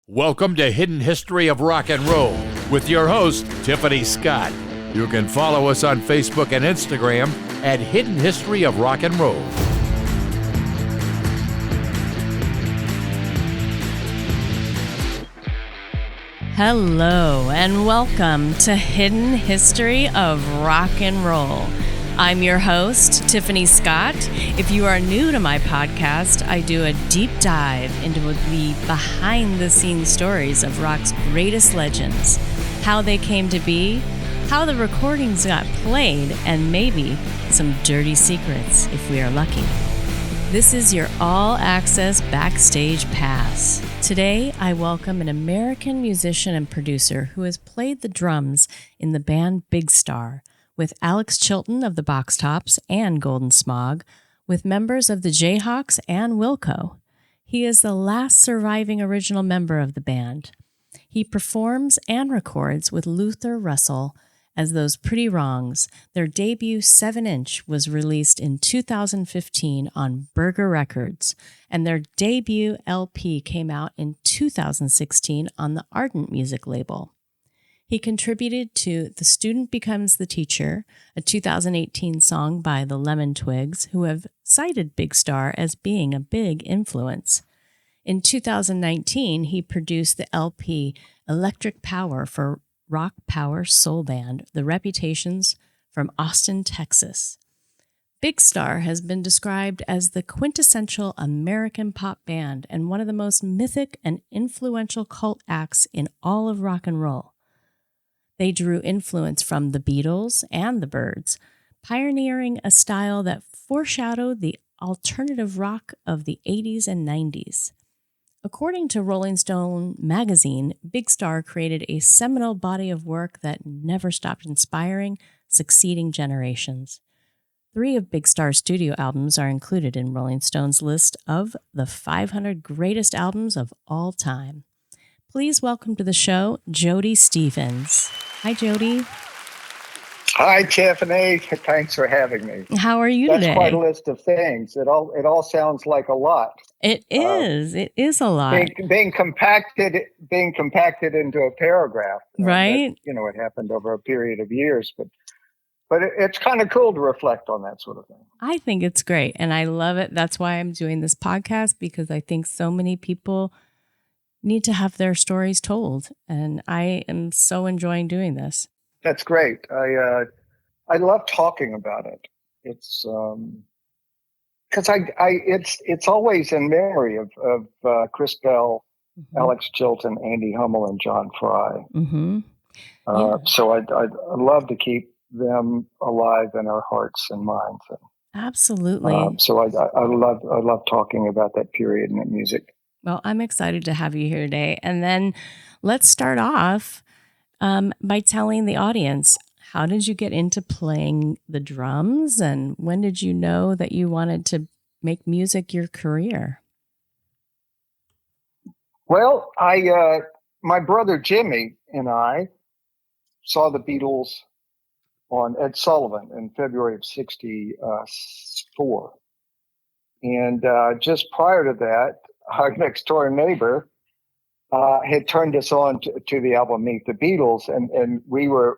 Welcome to Hidden History of Rock and Roll with your host, Tiffany Scott. You can follow us on Facebook and Instagram at Hidden History of Rock and Roll. Hello and welcome to Hidden History of Rock and Roll. I'm your host, Tiffany Scott. If you are new to my podcast, I do a deep dive into the behind-the-scenes stories of rock's greatest legends, how they came to be, how the recordings got played, and maybe some dirty secrets if we are lucky. This is your all-access backstage pass. Today, I welcome an American musician and producer who has played the drums in the band Big Star, with Alex Chilton of the Box Tops and Golden Smog, with members of the Jayhawks and Wilco. He is the last surviving original member of the band. He performs and records with Luther Russell as Those Pretty Wrongs. Their debut 7-inch was released in 2015 on Burger Records, and their debut LP came out in 2016 on the Ardent Music Label. He contributed to The Student Becomes the Teacher, a 2018 song by the Lemon Twigs, who have cited Big Star as being a big influence. In 2019, he produced the LP Electric Power for rock power soul band The Reputations from Austin, Texas. Big Star has been described as the quintessential American pop band and one of the most mythic and influential cult acts in all of rock and roll. They drew influence from the Beatles and the Byrds, pioneering a style that foreshadowed the alternative rock of the 80s and 90s. According to Rolling Stone magazine, Big Star created a seminal body of work that never stopped inspiring succeeding generations. 3 of Big Star's studio albums are included in Rolling Stone's list of the 500 greatest albums of all time. Please welcome to the show, Jody Stephens. Hi, Jody. Hi, Tiffany. Thanks for having me. How are you today? That's quite a list of things. It all sounds like a lot. It is. It is a lot. Being compacted into a paragraph. Right. It happened over a period of years, but it's kind of cool to reflect on that sort of thing. I think it's great, and I love it. That's why I'm doing this podcast, because I think so many people need to have their stories told, and I am so enjoying doing this. That's great. I love talking about it. It's because it's always in memory of Chris Bell, mm-hmm. Alex Chilton, Andy Hummel, and John Fry. Mm-hmm. Yeah. So I'd love to keep them alive in our hearts and minds. Absolutely. So I love talking about that period in the music. Well, I'm excited to have you here today. And then let's start off by telling the audience, how did you get into playing the drums, and when did you know that you wanted to make music your career? Well, my brother Jimmy and I saw the Beatles on Ed Sullivan in February of '64. And just prior to that, our next door neighbor had turned us on to the album Meet the Beatles, and we were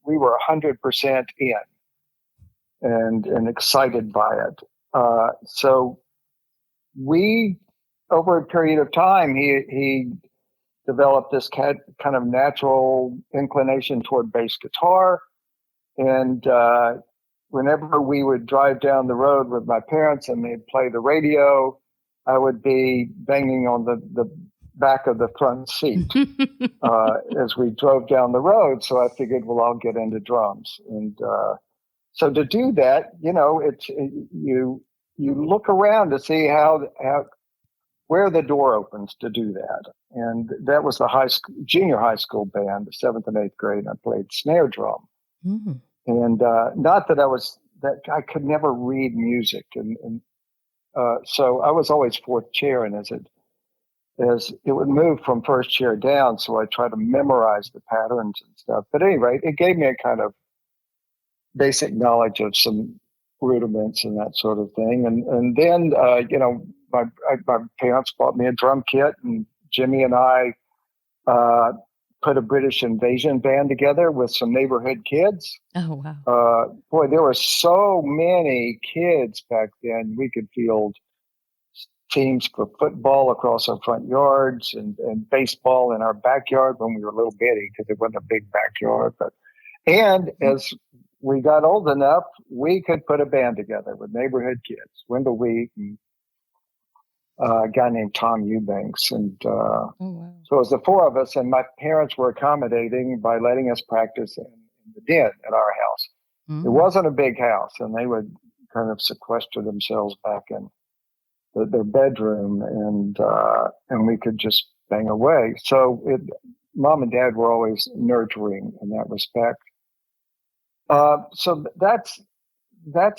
100% in and excited by it. So we, over a period of time, he developed this kind of natural inclination toward bass guitar, and whenever we would drive down the road with my parents and they'd play the radio, I would be banging on the back of the front seat as we drove down the road. So I figured, well, I'll get into drums. And so to do that, you look around to see where the door opens to do that. And that was the junior high school band, the 7th and 8th grade. And I played snare drum. Mm-hmm. And not that I could never read music, and so I was always fourth chair, and as it would move from first chair down, so I tried to memorize the patterns and stuff. But anyway, it gave me a kind of basic knowledge of some rudiments and that sort of thing. And then my parents bought me a drum kit and Jimmy and I put a British invasion band together with some neighborhood kids. Oh, wow. Boy, there were so many kids back then. We could field teams for football across our front yards and baseball in our backyard when we were a little bitty because it wasn't a big backyard. And as we got old enough, we could put a band together with neighborhood kids. Wendell Wheat and a guy named Tom Eubanks. And Oh, wow. so it was the four of us, and my parents were accommodating by letting us practice in the den at our house. It wasn't a big house, and they would kind of sequester themselves back in their bedroom, and we could just bang away. So Mom and Dad were always nurturing in that respect. So that's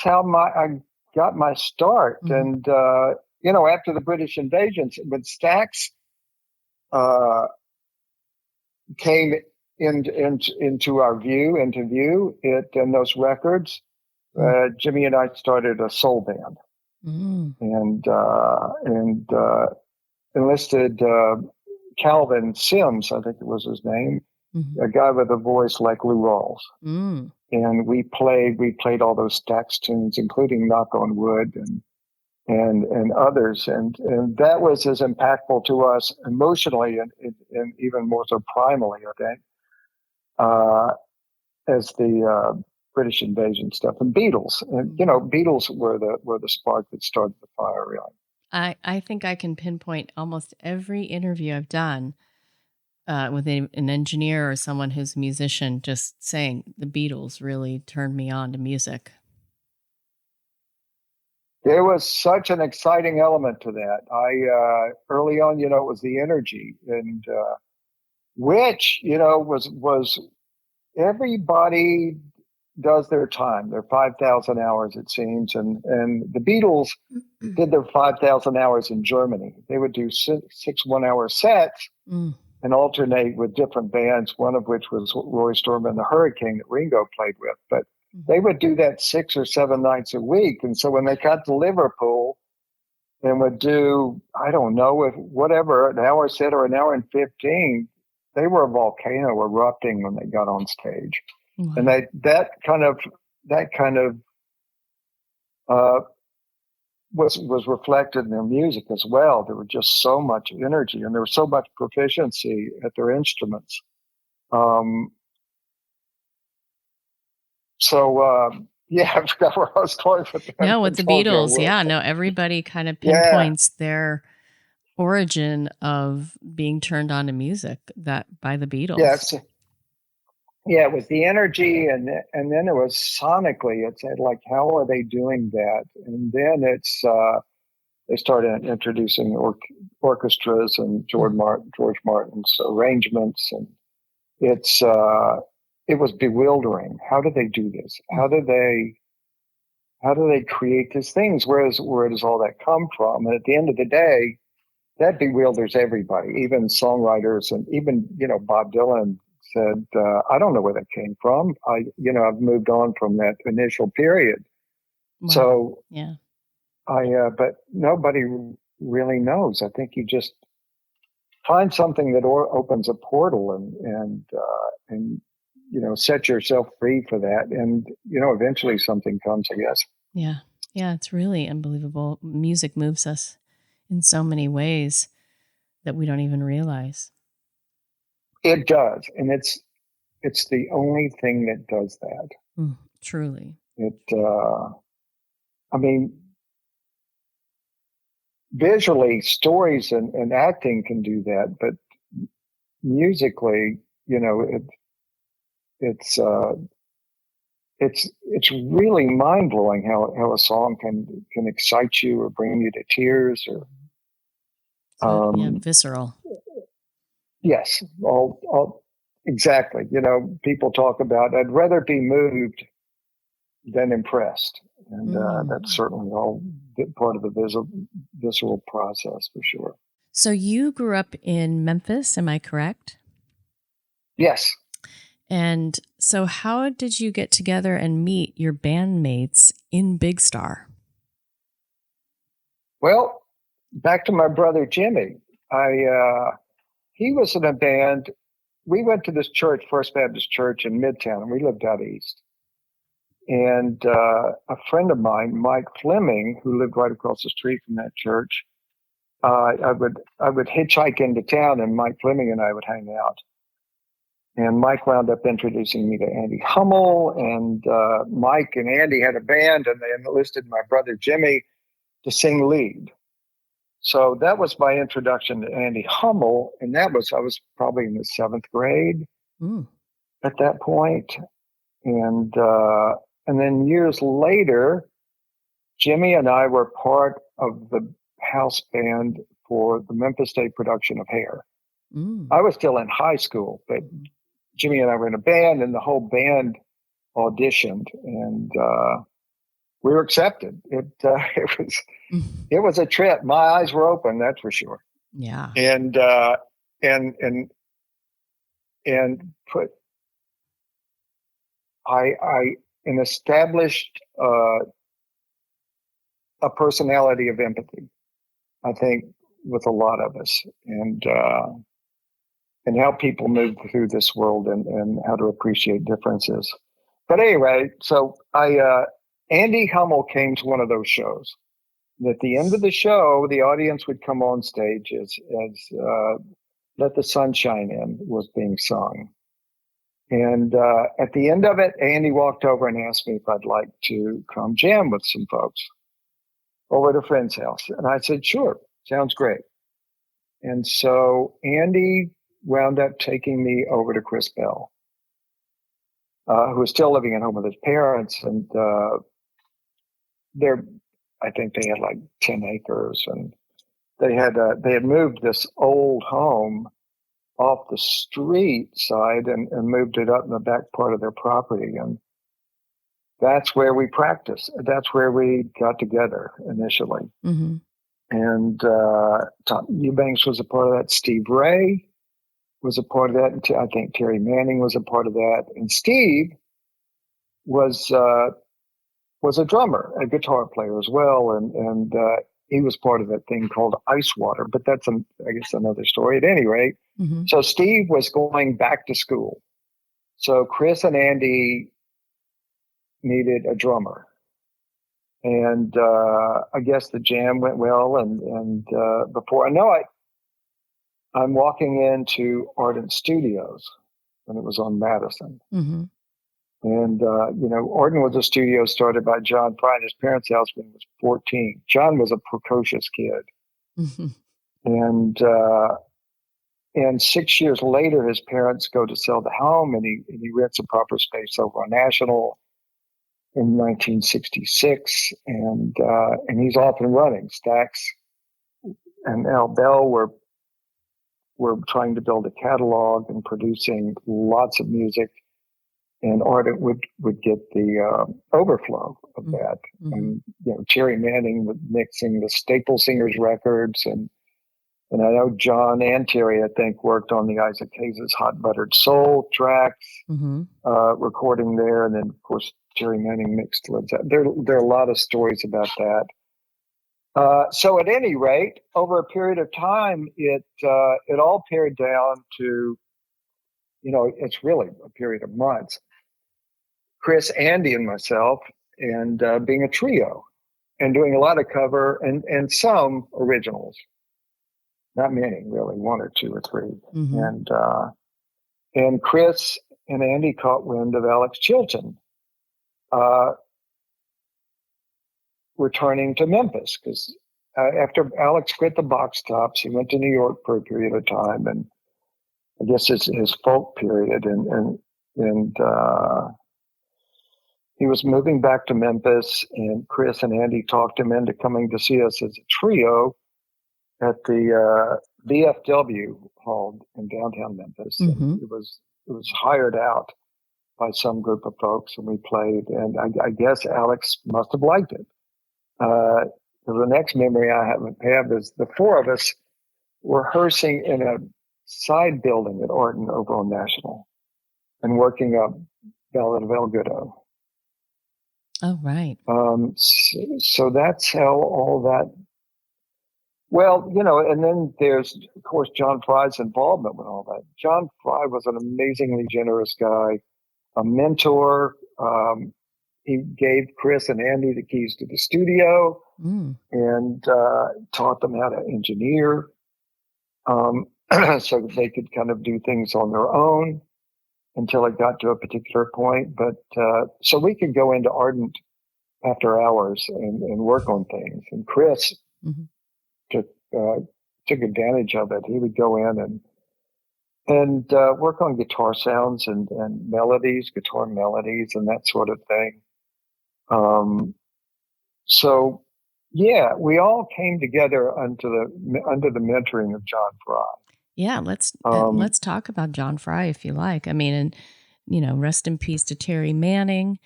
how I got my start. And after the British invasions, when Stax came into our view, and those records, Jimmy and I started a soul band, and enlisted Calvin Sims, I think it was his name, a guy with a voice like Lou Rawls. And we played all those Stax tunes, including Knock on Wood and others, and that was as impactful to us emotionally and even more so primally, I think, as the British invasion stuff and Beatles. And Beatles were the spark that started the fire, really. I think I can pinpoint almost every interview I've done with an engineer or someone who's a musician just saying the Beatles really turned me on to music. There was such an exciting element to that. I early on, it was the energy, and which was everybody does their time, their 5,000 hours, it seems, and the Beatles did their 5,000 hours in Germany. They would do six 1-hour sets and alternate with different bands, one of which was Roy Storm and the Hurricane that Ringo played with, but they would do that 6 or 7 nights a week. And so when they got to Liverpool and would do, I don't know, whatever, an hour set or an hour and 15, they were a volcano erupting when they got on stage. Wow. And that kind of was reflected in their music as well. There was just so much energy, and there was so much proficiency at their instruments. I forgot where I was going with that. No, with the Beatles. Yeah, no, everybody kind of pinpoints their origin of being turned on to music by the Beatles. Yes. Yeah, it was the energy, and then it was sonically. It's like, how are they doing that? And then they started introducing orchestras and George Martin's arrangements, and it was bewildering. How do they do this? How do they create these things? Where does all that come from? And at the end of the day, that bewilders everybody, even songwriters, and even Bob Dylan said, I don't know where that came from. I've moved on from that initial period. Wow. So yeah, but nobody really knows. I think you just find something that opens a portal and set yourself free for that. And, eventually something comes, I guess. Yeah. Yeah. It's really unbelievable. Music moves us in so many ways that we don't even realize. It does. And it's the only thing that does that. Truly. Visually, stories and acting can do that, but musically, it's really mind blowing how a song can excite you or bring you to tears or visceral. Yes, all exactly. People talk about, I'd rather be moved than impressed, and that's certainly all part of the visceral process for sure. So you grew up in Memphis, am I correct? Yes. And so how did you get together and meet your bandmates in Big Star? Well, back to my brother Jimmy. he was in a band. We went to this church, First Baptist Church in Midtown, and we lived out east. And a friend of mine, Mike Fleming, who lived right across the street from that church, I would hitchhike into town, and Mike Fleming and I would hang out. And Mike wound up introducing me to Andy Hummel, and Mike and Andy had a band, and they enlisted my brother Jimmy to sing lead. So that was my introduction to Andy Hummel, and I was probably in the 7th grade at that point. And then years later, Jimmy and I were part of the house band for the Memphis State production of Hair. I was still in high school, but Jimmy and I were in a band, and the whole band auditioned, and we were accepted. It was a trip. My eyes were open, that's for sure. Yeah. And put I established a personality of empathy, I think, with a lot of us, and how people move through this world, and how to appreciate differences. But anyway, so Andy Hummel came to one of those shows. And at the end of the show, the audience would come on stage as Let the Sunshine In was being sung. And at the end of it, Andy walked over and asked me if I'd like to come jam with some folks over at a friend's house. And I said, sure, sounds great. And so Andy wound up taking me over to Chris Bell, who was still living at home with his parents. And I think they had like 10 acres, and they had moved this old home off the street side and moved it up in the back part of their property. And that's where we practiced. That's where we got together initially. Mm-hmm. And Tom Eubanks was a part of that. Steve Ray was a part of that. And I think Terry Manning was a part of that. And Steve was a drummer, a guitar player as well. And he was part of that thing called Ice Water, but that's, I guess, another story. At any rate, So Steve was going back to school. So Chris and Andy needed a drummer. And I guess the jam went well. And before I know it, I'm walking into Ardent Studios, and it was on Madison. Mm-hmm. And, Ardent was a studio started by John Fry in his parents' house when he was 14. John was a precocious kid. Mm-hmm. And 6 years later, his parents go to sell the home, and he rents a proper space over on National in 1966. And he's off and running. Stax and Al Bell were trying to build a catalog and producing lots of music. And Ardent would get the overflow of that. Mm-hmm. And Terry Manning was mixing the Staple Singers records, and I know John and Terry, I think, worked on the Isaac Hayes' Hot Buttered Soul tracks, recording there, and then of course Terry Manning mixed Led Zeppelin. There are a lot of stories about that. So at any rate, over a period of time, it all pared down to, it's really a period of months. Chris, Andy, and myself, and being a trio, and doing a lot of cover and some originals. Not many, really, 1 or 2 or 3. Mm-hmm. And Chris and Andy caught wind of Alex Chilton returning to Memphis, because after Alex quit the Box Tops, he went to New York for a period of time, and I guess it's his folk period, and he was moving back to Memphis, and Chris and Andy talked him into coming to see us as a trio at the VFW Hall in downtown Memphis. Mm-hmm. It was hired out by some group of folks, and we played. And I guess Alex must have liked it. The next memory I have is the 4 of us rehearsing in a side building at Ardent over on National, and working up Ballad of El Goodo. Oh, right. So that's how all that Well, and then there's, of course, John Fry's involvement with all that. John Fry was an amazingly generous guy, a mentor. He gave Chris and Andy the keys to the studio and taught them how to engineer so that they could kind of do things on their own until it got to a particular point. But so we could go into Ardent after hours and work on things. And Chris took advantage of it. He would go in and work on guitar sounds and melodies, guitar melodies, and that sort of thing. So yeah, we all came together under the mentoring of John Fry. Yeah, let's talk about John Fry if you like. I mean, and rest in peace to Terry Manning.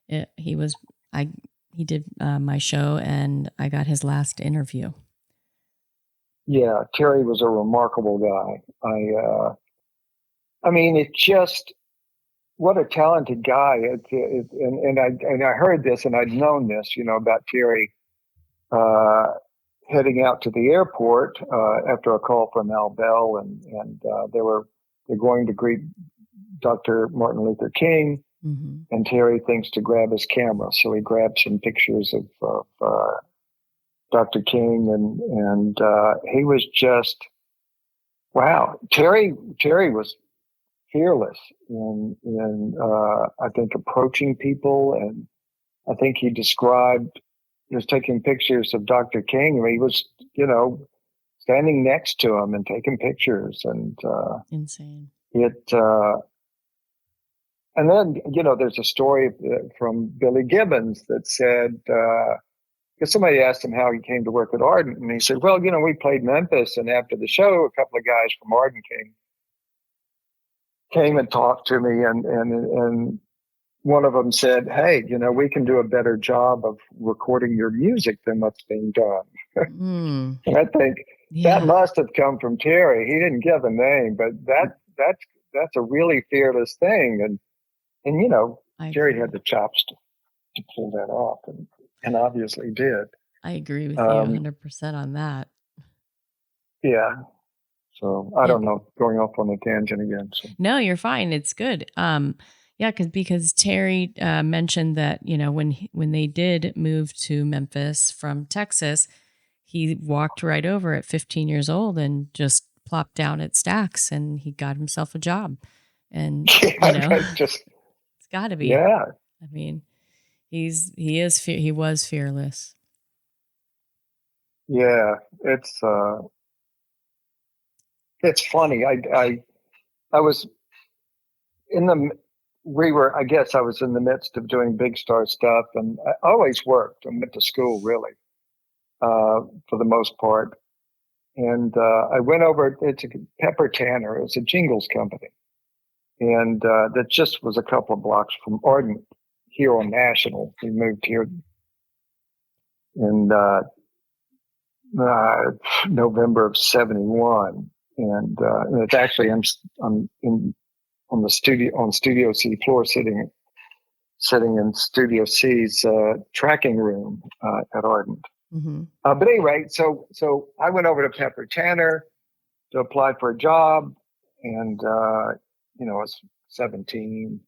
He did my show, and I got his last interview. Yeah, Terry was a remarkable guy. I mean, it just, what a talented guy. And I heard this, and I'd known this, about Terry heading out to the airport after a call from Al Bell, and they're going to greet Dr. Martin Luther King, and Terry thinks to grab his camera, so he grabs some pictures of Dr. King, and he was just, wow. Terry was fearless in I think approaching people, and I think he was taking pictures of Dr. King. I mean, he was, standing next to him and taking pictures, and insane. And then, there's a story from Billy Gibbons that said, because somebody asked him how he came to work at Ardent, and he said, well, we played Memphis, and after the show, a couple of guys from Ardent came and talked to me, and one of them said, hey, we can do a better job of recording your music than what's being done. And I think that must have come from Terry. He didn't give a name, but that's a really fearless thing. And Terry had the chops to pull that off, and obviously did. I agree with you 100% on that. Yeah. So I don't know, going off on a tangent again. So. No, you're fine. It's good. Yeah, because Terry mentioned that, when they did move to Memphis from Texas, he walked right over at 15 years old and just plopped down at Stax, and he got himself a job. And it's got to be. Yeah. I mean, he was fearless. Yeah, it's funny. I was I guess I was in the midst of doing Big Star stuff, and I always worked. I went to school, really, for the most part. And I went over to Pepper Tanner. It was a jingles company. And that just was a couple of blocks from Ardent here on National. We moved here in November of '71. And it's actually, I'm on Studio C floor, sitting in Studio C's tracking room at Ardent. But anyway, so I went over to Pepper Tanner to apply for a job, and I was 17,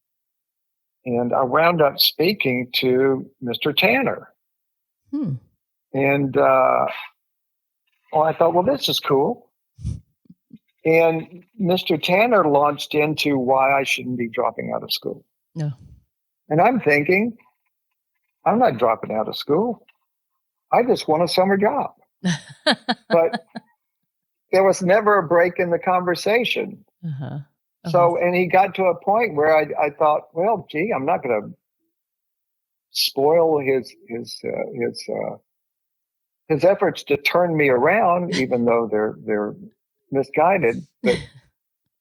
and I wound up speaking to Mr. Tanner, and I thought, well, this is cool. And Mr. Tanner launched into why I shouldn't be dropping out of school. No. And I'm thinking, I'm not dropping out of school. I just want a summer job. But there was never a break in the conversation. So, and he got to a point where I thought, well, gee, I'm not going to spoil his efforts to turn me around, even though they're misguided. But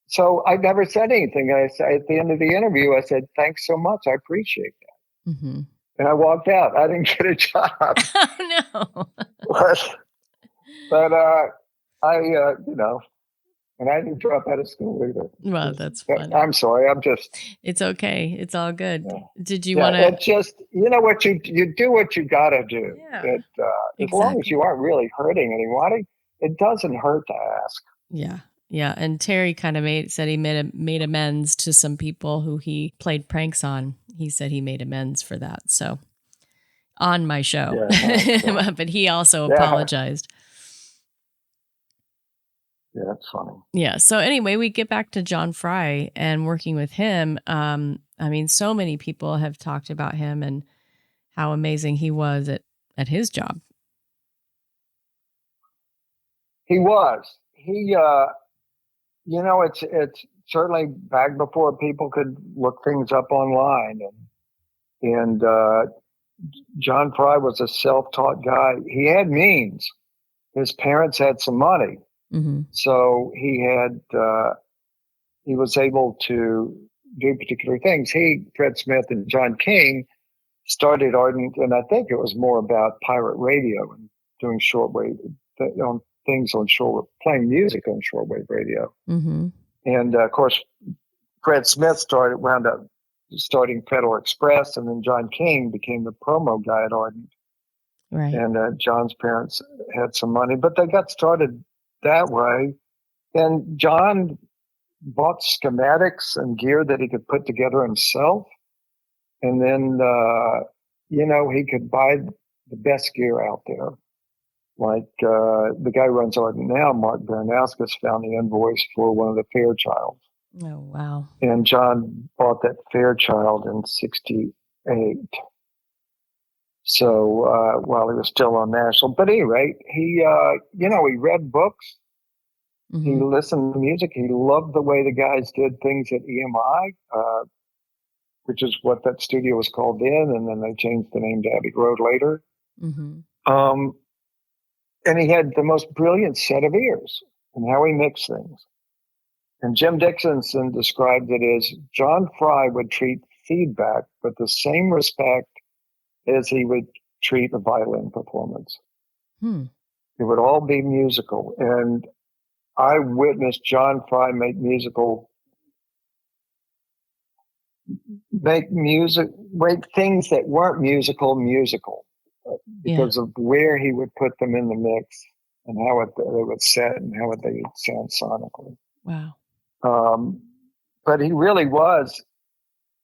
so I never said anything. I said at the end of the interview, I said, "Thanks so much. I appreciate that." And I walked out. I didn't get a job. Oh no! but and I didn't drop out of school either. Well, that's funny. I'm sorry. It's okay. It's all good. Yeah. Did you want to? It's just, what you do what you got to do. Yeah, As long as you aren't really hurting anyone. it doesn't hurt to ask. Yeah. Yeah. And Terry kind of said he made amends to some people who he played pranks on. He said he made amends for that. So on my show, Yeah, but he also yeah, apologized. yeah, that's funny. Yeah. So anyway, we get back to John Fry and working with him. I mean, so many people have talked about him and how amazing he was at his job. He was. He, it's certainly back before people could look things up online, and John Fry was a self-taught guy. He had means. His parents had some money, so he was able to do particular things. Fred Smith, and John King started Ardent, and I think it was more about pirate radio and doing shortwave things on playing music on shortwave radio. And of course, Fred Smith wound up starting Federal Express, and then John King became the promo guy at Ardent. Right. And John's parents had some money, but they got started that way. And John bought schematics and gear that he could put together himself. And then, he could buy the best gear out there. Like the guy who runs Ardent now, Mark Baranowskis, found the invoice for one of the Fairchilds. Oh, wow. And John bought that Fairchild in 1968. So while he was still on national. But at any rate, he read books. He listened to music. He loved the way the guys did things at EMI, which is what that studio was called then. And then they changed the name to Abbey Road later. And he had the most brilliant set of ears and how he mixed things. And Jim Dixonson described it as John Fry would treat feedback with the same respect as he would treat a violin performance. It would all be musical. And I witnessed John Fry make things that weren't musical because of where he would put them in the mix and how they would set and how they would sound sonically. Wow. But he really was.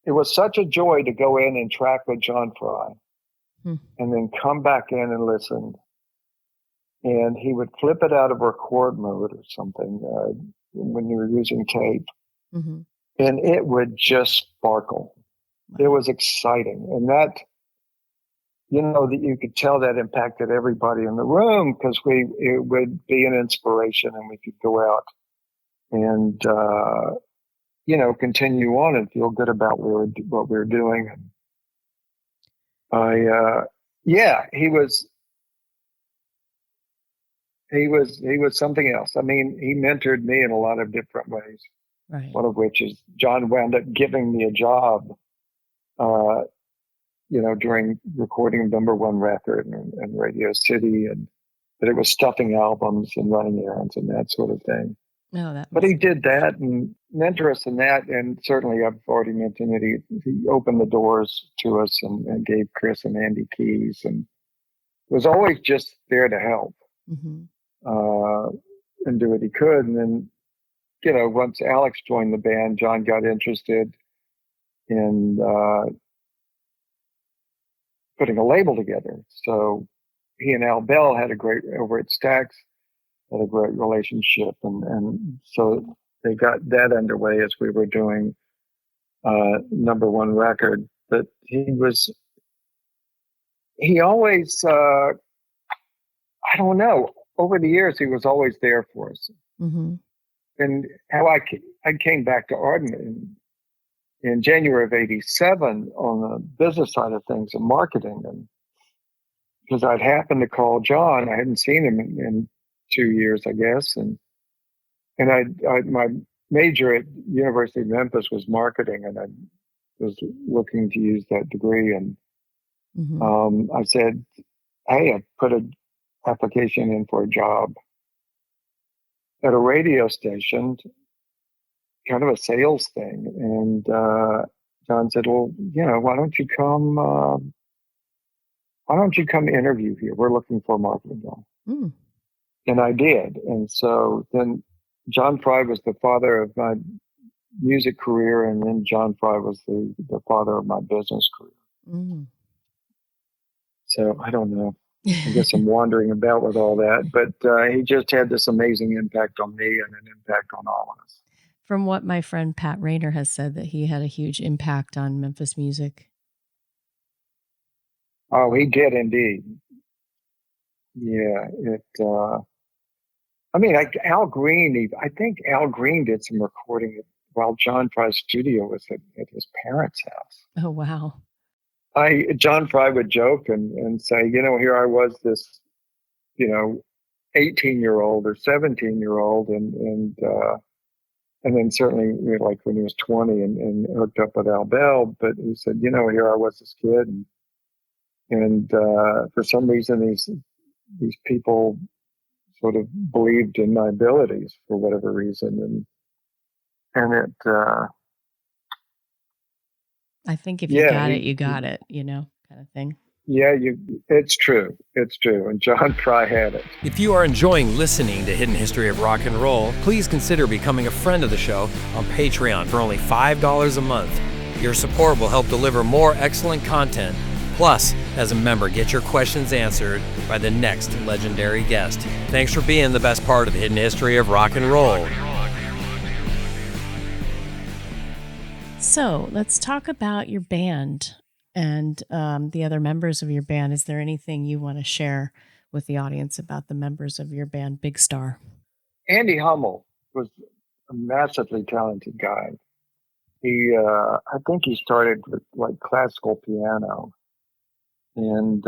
It was such a joy to go in and track with John Fry and then come back in and listen. And he would flip it out of record mode or something when you were using tape. And it would just sparkle. It was exciting. And that, that you could tell that impacted everybody in the room because it would be an inspiration and we could go out and, continue on and feel good about what we were doing. He was something else. I mean, he mentored me in a lot of different ways. Right. One of which is John wound up giving me a job, during recording #1 record and Radio City, but it was stuffing albums and running errands and that sort of thing. But he did that and mentored us in that. And certainly I've already mentioned that he opened the doors to us and gave Chris and Andy keys and was always just there to help and do what he could. And then, once Alex joined the band, John got interested in putting a label together. So he and Al Bell had over at Stax, had a great relationship. And so they got that underway as we were doing #1 record. But he always, I don't know, over the years, he was always there for us. And how I came back to Ardent in January of '87 on the business side of things and marketing, and because I'd happened to call John, I hadn't seen him in 2 years, I guess, and my major at University of Memphis was marketing, and I was looking to use that degree, and I said, "Hey, I put an application in for a job at a radio station, kind of a sales thing." And John said, "Well, why don't you come interview here? We're looking for a marketing guy." And I did. And so then John Fry was the father of my music career, and then John Fry was the father of my business career. Mm. So I don't know. I guess I'm wandering about with all that, but he just had this amazing impact on me and an impact on all of us. From what my friend Pat Rayner has said, that he had a huge impact on Memphis music. Oh, he did indeed. Yeah, I mean, Al Green. I think Al Green did some recording while John Fry's studio was at his parents' house. Oh, wow. John Fry would joke and say, here I was, this, 18-year-old or 17-year-old, and then certainly like when he was 20 and hooked up with Al Bell, but he said, here I was, this kid, and for some reason these people sort of believed in my abilities for whatever reason, and it. I think if you got it, you got it, kind of thing. Yeah, it's true. It's true. And John Fry had it. If you are enjoying listening to Hidden History of Rock and Roll, please consider becoming a friend of the show on Patreon for only $5 a month. Your support will help deliver more excellent content. Plus, as a member, get your questions answered by the next legendary guest. Thanks for being the best part of Hidden History of Rock and Roll. So let's talk about your band and the other members of your band. Is there anything you want to share with the audience about the members of your band, Big Star? Andy Hummel was a massively talented guy. I think he started with like classical piano, and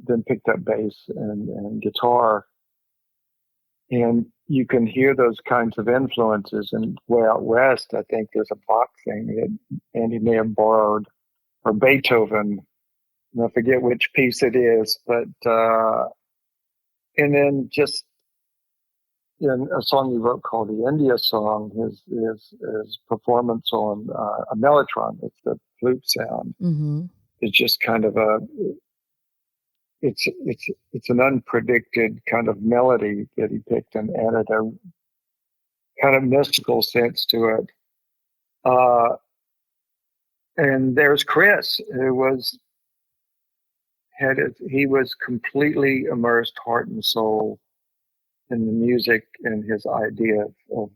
then picked up bass and guitar. And you can hear those kinds of influences. And way out west, I think there's a Bach thing that Andy may have borrowed, or Beethoven. And I forget which piece it is, but and then just in a song he wrote called the India Song, his performance on a mellotron, it's the flute sound. Mm-hmm. It's just kind of it's an unpredicted kind of melody that he picked and added a kind of mystical sense to it. And there's Chris, who he was completely immersed, heart and soul, in the music and his idea of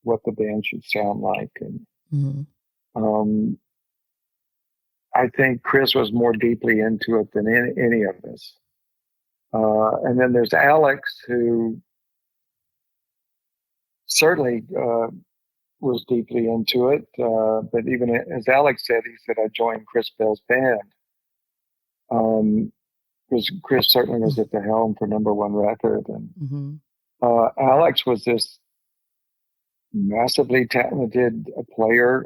what the band should sound like. And Mm-hmm. I think Chris was more deeply into it than any of us. And then there's Alex, who certainly was deeply into it. But even as Alex said, he said, I joined Chris Bell's band. Because Chris certainly was at the helm for number one record. And Mm-hmm. Alex was this massively talented player.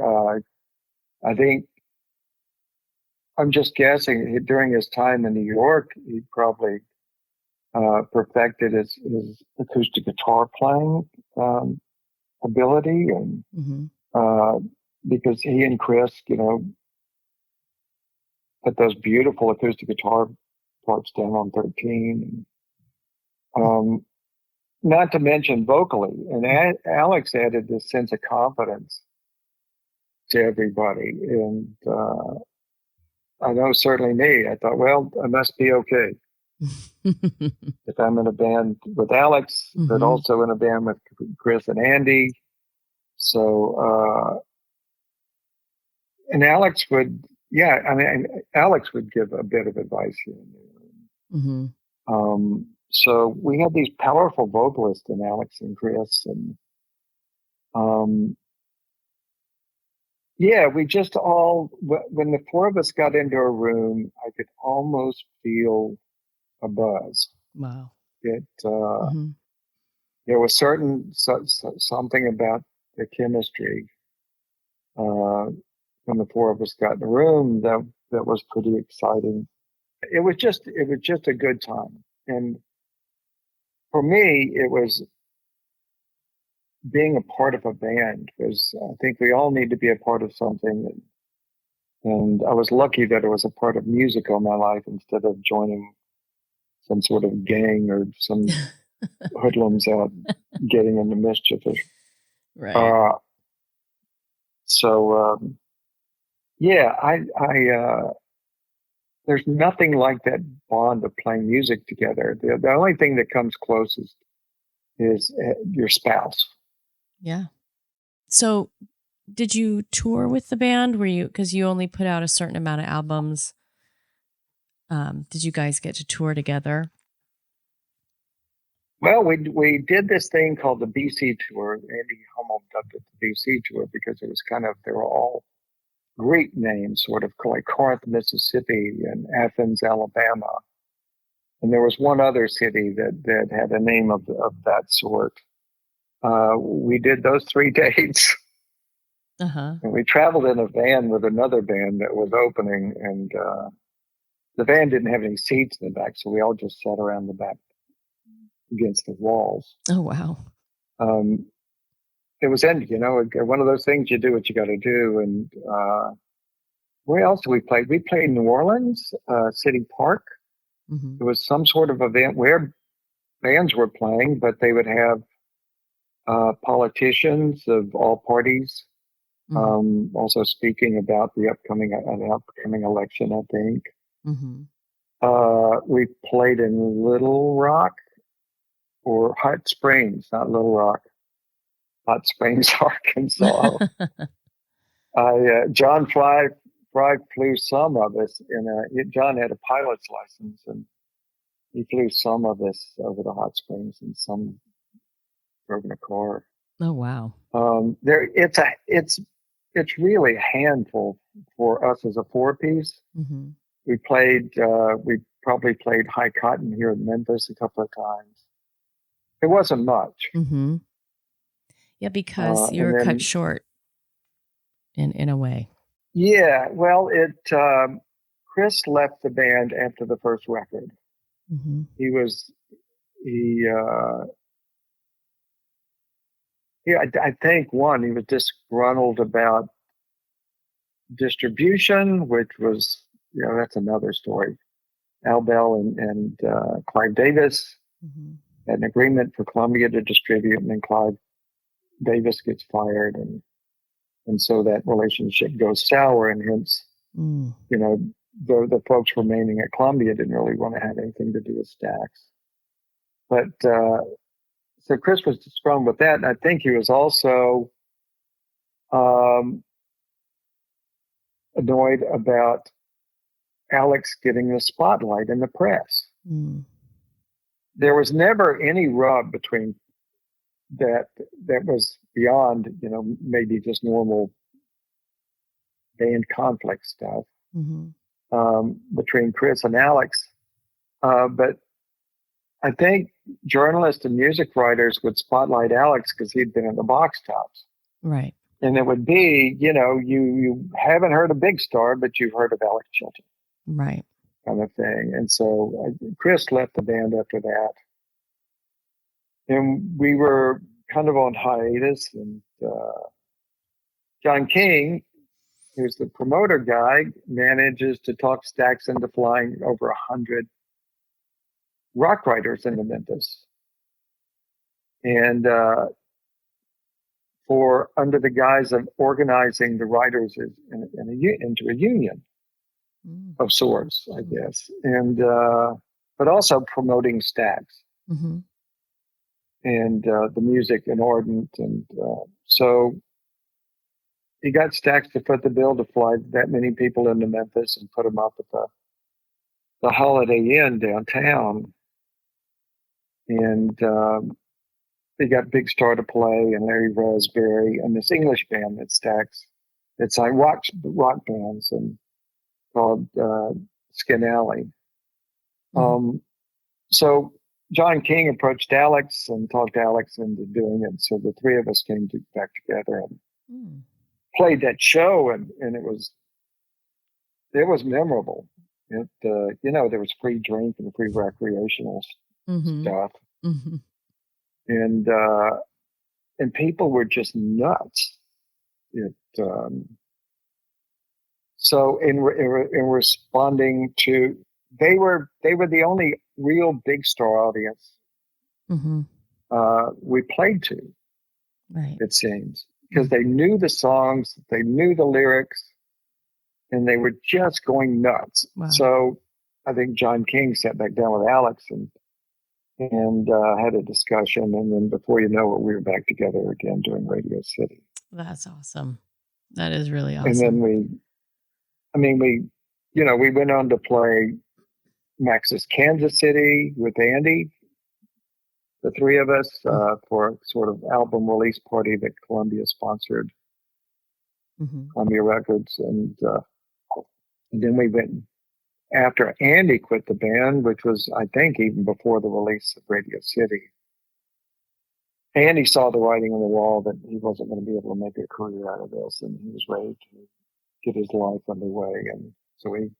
I think, I'm just guessing, during his time in New York, he probably perfected his acoustic guitar playing ability, and Mm-hmm. Because he and Chris, put those beautiful acoustic guitar parts down on 13. Not to mention vocally, and Alex added this sense of confidence to everybody, and I know certainly me. I thought, well, I must be okay if I'm in a band with Alex, Mm-hmm. but also in a band with Chris and Andy. So, and Alex would, Alex would give a bit of advice here and there. Mm-hmm. So we had these powerful vocalists in Alex and Chris, and we just all, when the four of us got into a room, I could almost feel a buzz. Wow. Mm-hmm. There was something about the chemistry when the four of us got in the room that was pretty exciting. It was just a good time, and for me, it was being a part of a band. Was, I think we all need to be a part of something, and I was lucky that it was a part of music all my life instead of joining some sort of gang or some hoodlums out getting into mischief. Right. There's nothing like that bond of playing music together. The only thing that comes closest is your spouse. Yeah. So did you tour with the band? Because you only put out a certain amount of albums. Did you guys get to tour together? Well, we did this thing called the BC tour. Andy Hummel dubbed it the BC tour because it was they were all Greek names, sort of like Corinth, Mississippi, and Athens, Alabama. And there was one other city that had a name of that sort. We did those 3 dates. Uh-huh. And we traveled in a van with another band that was opening, and the van didn't have any seats in the back, so we all just sat around the back against the walls. Oh, wow. It was one of those things, you do what you got to do. And where else did we play? We played New Orleans, City Park. Mm-hmm. It was some sort of event where bands were playing, but they would have politicians of all parties also speaking about the upcoming election, I think. We played in Little Rock or Hot Springs, not Little Rock, Hot Springs, Arkansas. John Fry flew some of us John had a pilot's license, and he flew some of us over to Hot Springs, and some drove in a car. Oh, wow. It's really a handful for us as a 4-piece. Mm-hmm. We probably played High Cotton here in Memphis a couple of times. It wasn't much. Mm-hmm. Yeah, because you were cut short in a way. Yeah, well, Chris left the band after the first record. Mm-hmm. I think he was disgruntled about distribution, which was, that's another story. Al Bell and Clive Davis had an agreement for Columbia to distribute, and then Clive Davis gets fired, and so that relationship goes sour, and hence, the folks remaining at Columbia didn't really want to have anything to do with Stax. But so Chris was disgruntled with that, and I think he was also annoyed about Alex getting the spotlight in the press. There was never any rub between that was beyond, maybe just normal band conflict stuff between Chris and Alex. But I think journalists and music writers would spotlight Alex because he'd been in the box tops. Right. And it would be, you haven't heard of Big Star, but you've heard of Alex Chilton. Right. Kind of thing. And so Chris left the band after that. And we were kind of on hiatus. And John King, who's the promoter guy, manages to talk Stax into flying over 100 rock writers into Memphis. And under the guise of organizing the writers into a union of sorts, I guess, and but also promoting Stax and the music in Ardent, and so he got Stax to foot the bill to fly that many people into Memphis and put them up at the Holiday Inn downtown, and they got Big Star to play, and Larry Raspberry, and this English band that Stax, it's like rock bands, and called Skin Alley. So John King approached Alex and talked Alex into doing it. So the three of us came back together and played that show, and it was memorable. There was free drink and free recreational stuff. And people were just nuts. So in responding to, they were the only real big star audience Mm-hmm. we played to, Right. it seems, because they knew the songs, they knew the lyrics, and they were just going nuts. Wow. So I think John King sat back down with Alex and had a discussion, and then before you know it, we were back together again doing Radio City. That's awesome. That is really And awesome. then we went on to play Max's Kansas City with Andy, the three of us, for a sort of album release party that Columbia sponsored, Columbia Records. And then we went after Andy quit the band, which was, I think, even before the release of Radio City. Andy saw the writing on the wall that he wasn't going to be able to make a career out of this, and he was ready to get his life underway. And so he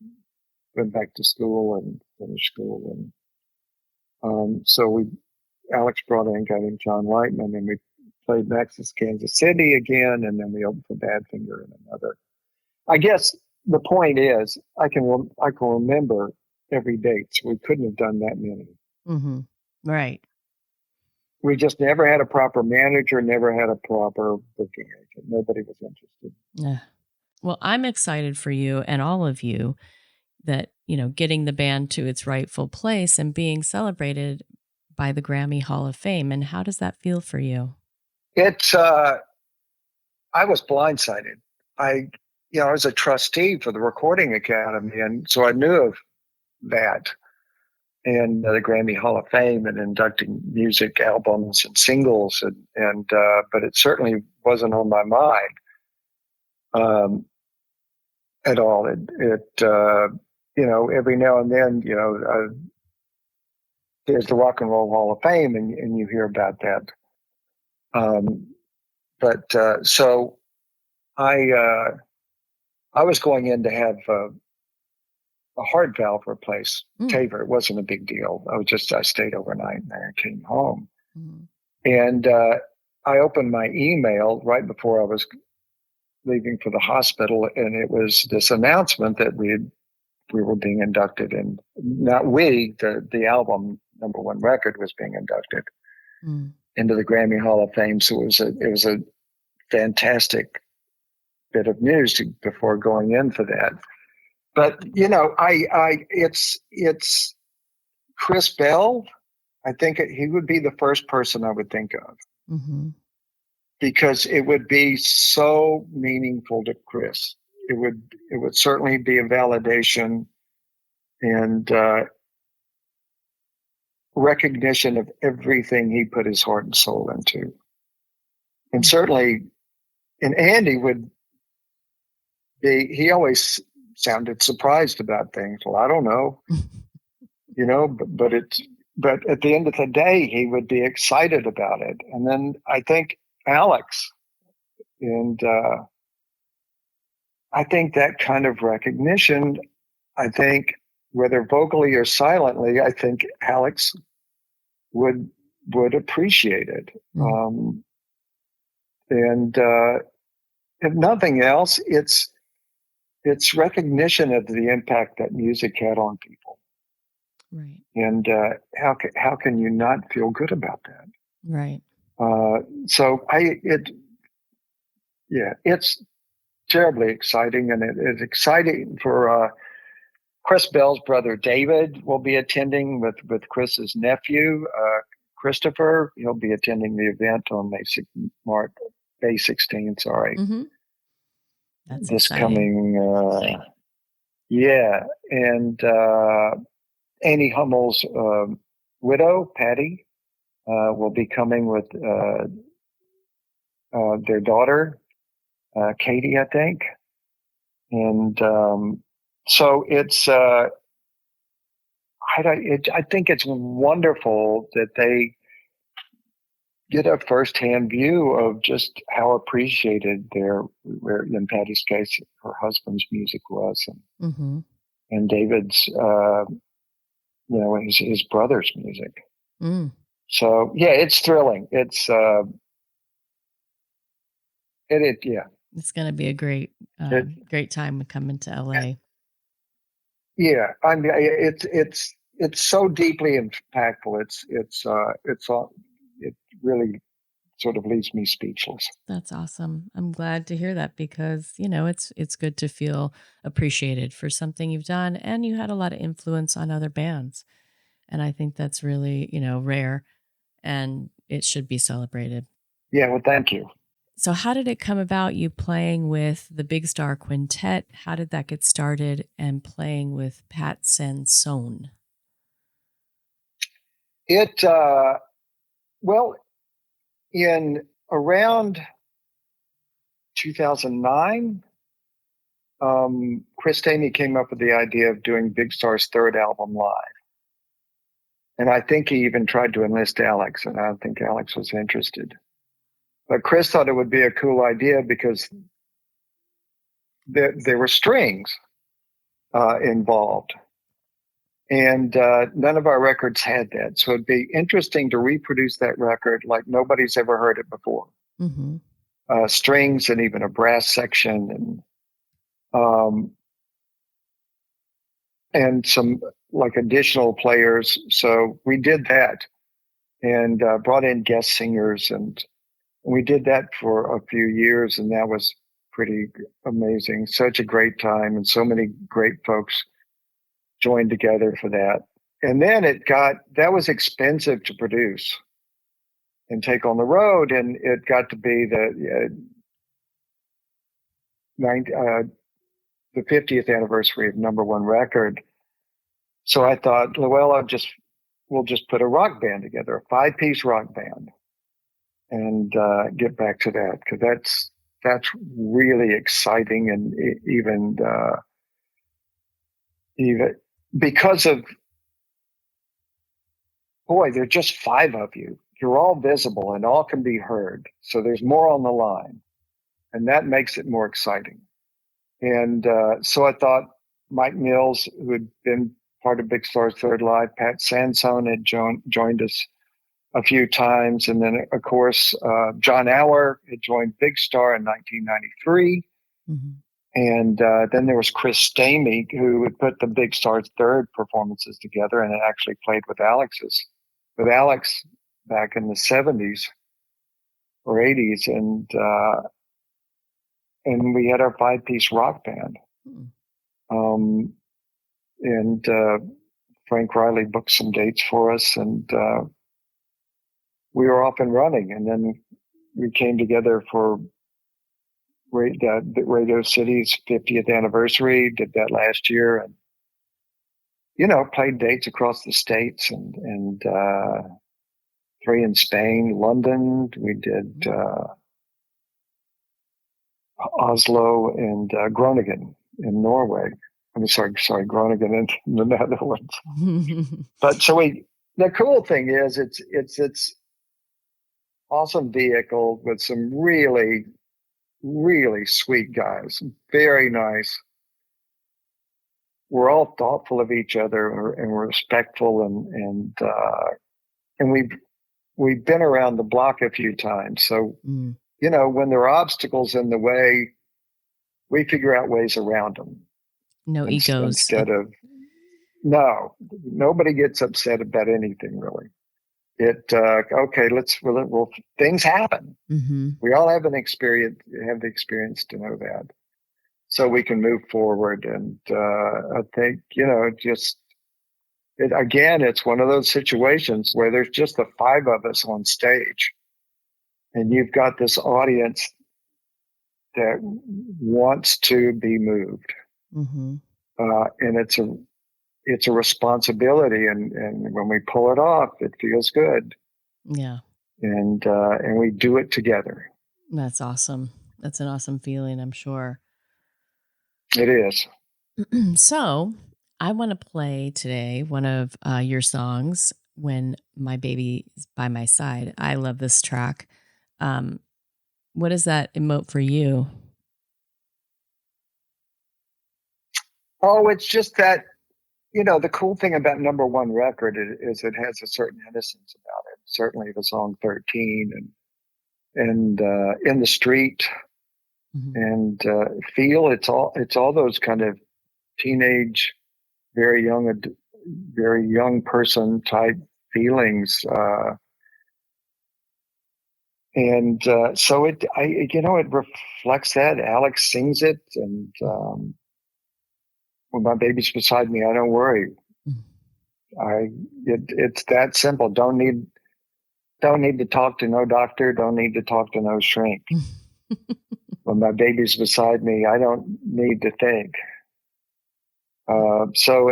went back to school and finished school. And so Alex brought in a guy named John Lightman, and we played Max's Kansas City again, and then we opened for Badfinger in another. I guess the point is, I can remember every date. So we couldn't have done that many. Mm-hmm. Right. We just never had a proper manager, never had a proper booking agent. Nobody was interested. Yeah. Well, I'm excited for you and all of you that, getting the band to its rightful place and being celebrated by the Grammy Hall of Fame. And how does that feel for you? It's, I was blindsided. I was a trustee for the Recording Academy, and so I knew of that and the Grammy Hall of Fame and inducting music albums and singles, but it certainly wasn't on my mind at all. Every now and then, there's the Rock and Roll Hall of Fame, and you hear about that. So I was going in to have a heart valve replaced. TAVR. It wasn't a big deal. I stayed overnight there and came home. And I opened my email right before I was leaving for the hospital, and it was this announcement that we were being inducted, and not we, the album #1 record was being inducted into the Grammy Hall of Fame. So it was a fantastic bit of news before going in for that. But it's Chris Bell. I think he would be the first person I would think of, because it would be so meaningful to Chris. It would certainly be a validation and recognition of everything he put his heart and soul into, and certainly, and Andy would be. He always sounded surprised about things. Well, I don't know, but at the end of the day, he would be excited about it. And then I think Alex, and I think that kind of recognition, whether vocally or silently, I think Alex would appreciate it. And if nothing else, it's recognition of the impact that music had on people. Right. And how can you not feel good about that? Right. So it's terribly exciting, and it's exciting for Chris Bell's brother David will be attending with Chris's nephew Christopher. He'll be attending the event on May 16. Sorry. That's this exciting. coming, and Annie Hummel's widow, Patty, will be coming with their daughter, Katie, I think. And so it's, I think it's wonderful that they get a firsthand view of just how appreciated in Patty's case, her husband's music was, and David's, his brother's music. So it's thrilling. It's It's going to be a great great time coming to LA. Yeah, I mean, it's it's so deeply impactful. It really sort of leaves me speechless. That's awesome. I'm glad to hear that because, it's good to feel appreciated for something you've done, and you had a lot of influence on other bands. And I think that's really, rare, and it should be celebrated. Yeah, well, thank you. So how did it come about, you playing with the Big Star Quintet? How did that get started, and playing with Pat Sansone? Well, in around 2009, Chris Stamey came up with the idea of doing Big Star's third album live. And I think he even tried to enlist Alex, and I don't think Alex was interested. But Chris thought it would be a cool idea because there were strings involved. And none of our records had that. So it'd be interesting to reproduce that record like nobody's ever heard it before. Mm-hmm. Strings and even a brass section and some like additional players. So we did that and brought in guest singers, and we did that for a few years, and that was pretty amazing. Such a great time, and so many great folks joined together for that. And then that was expensive to produce and take on the road, and it got to be the 50th anniversary of number one record. So I thought, well, we'll just put a rock band together, a 5-piece rock band, and get back to that, because that's really exciting. And even because of, boy, there are just 5 of you. You're all visible and all can be heard. So there's more on the line, and that makes it more exciting. And so I thought Mike Mills, who had been part of Big Star's Third Live, Pat Sansone had joined us a few times. And then, of course, John Auer had joined Big Star in 1993. Mm-hmm. And then there was Chris Stamey, who had put the Big Star's third performances together and had actually played with Alex back in the 70s or 80s. And we had our 5-piece rock band. And Frank Riley booked some dates for us, and we were off and running. And then we came together for Radio City's 50th anniversary, did that last year, and played dates across the states, and 3 in Spain, London. We did Oslo and Groningen in Norway. Sorry, Groningen in the Netherlands. But the cool thing is it's awesome vehicle with some really, really sweet guys, very nice. We're all thoughtful of each other and we're respectful, and we've been around the block a few times. So when there are obstacles in the way, we figure out ways around them. No egos. No, nobody gets upset about anything really. Things happen. Mm-hmm. We all have the experience to know that, so we can move forward. And I think it's one of those situations where there's just the 5 of us on stage, and you've got this audience that wants to be moved. Mm-hmm. And it's a responsibility, and when we pull it off, it feels good. Yeah. And we do it together. That's awesome. That's an awesome feeling, I'm sure. It is. So I want to play today one of your songs, When My Baby Is By My Side. I love this track. What does that emote for you? Oh, it's just that, the cool thing about number one record is it has a certain innocence about it. Certainly the song 13 and In the Street, mm-hmm. and Feel. It's all those kind of teenage, very young very young person type feelings. So it reflects that. Alex sings it, and when my baby's beside me, I don't worry. It's that simple. Don't need to talk to no doctor. Don't need to talk to no shrink. When my baby's beside me, I don't need to think. So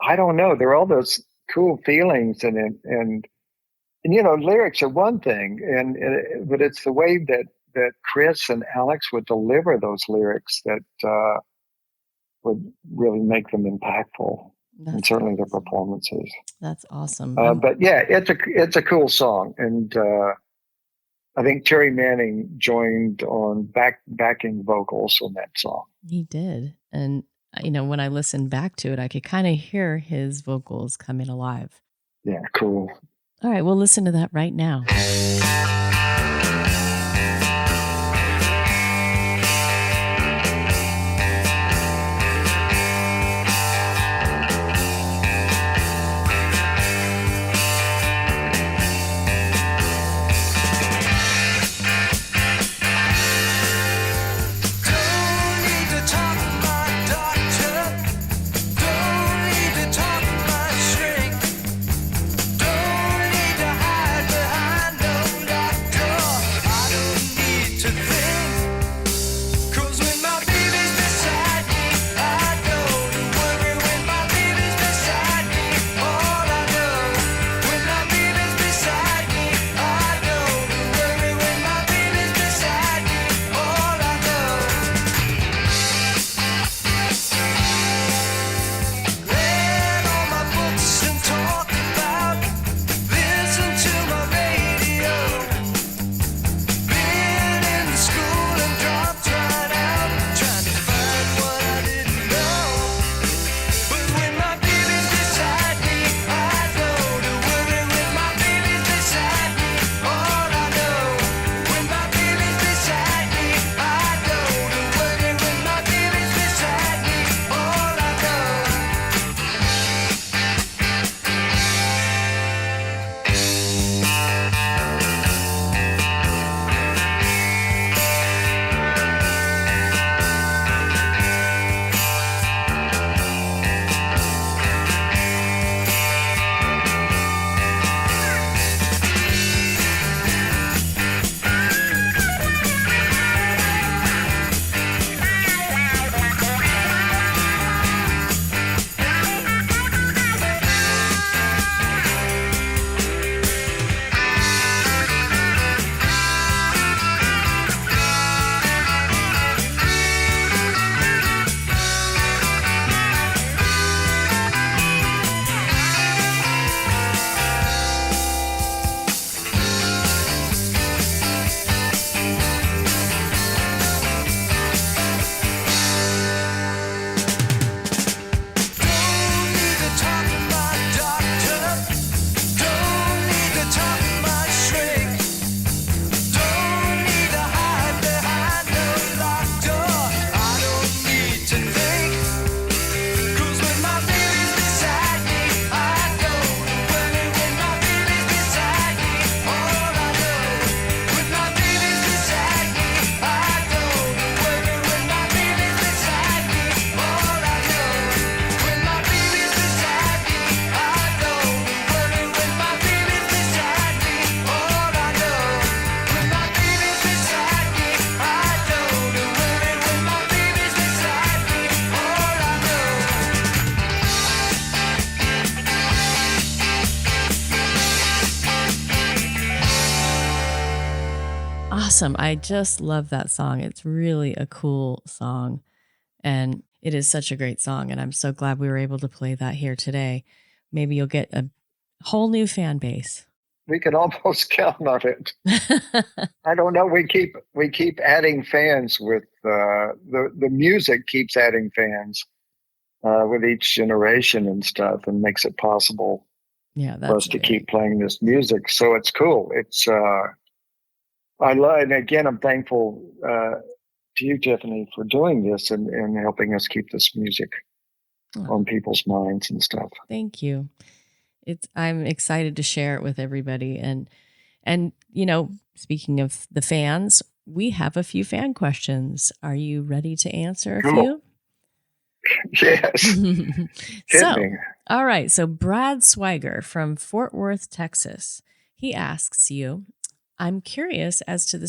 I don't know. There are all those cool feelings in it, and lyrics are one thing, but it's the way that Chris and Alex would deliver those lyrics that would really make them impactful, and certainly their performances. That's awesome. But yeah, it's a cool song, and I think Terry Manning joined on backing vocals on that song. He did, and when I listened back to it, I could kind of hear his vocals coming alive. Yeah, cool. All right, we'll listen to that right now. Awesome. I just love that song. It's really a cool song, and it is such a great song, and I'm so glad we were able to play that here today. Maybe you'll get a whole new fan base. We can almost count on it. I don't know. We keep adding fans with the music keeps adding fans with each generation and stuff, and makes it possible for us to keep playing this music. So it's cool. It's I love, and again, I'm thankful to you, Tiffany, for doing this and helping us keep this music on people's minds and stuff. Thank you. I'm excited to share it with everybody. And speaking of the fans, we have a few fan questions. Are you ready to answer a few? Yes. All right. So Brad Swiger from Fort Worth, Texas, he asks you, I'm curious as to the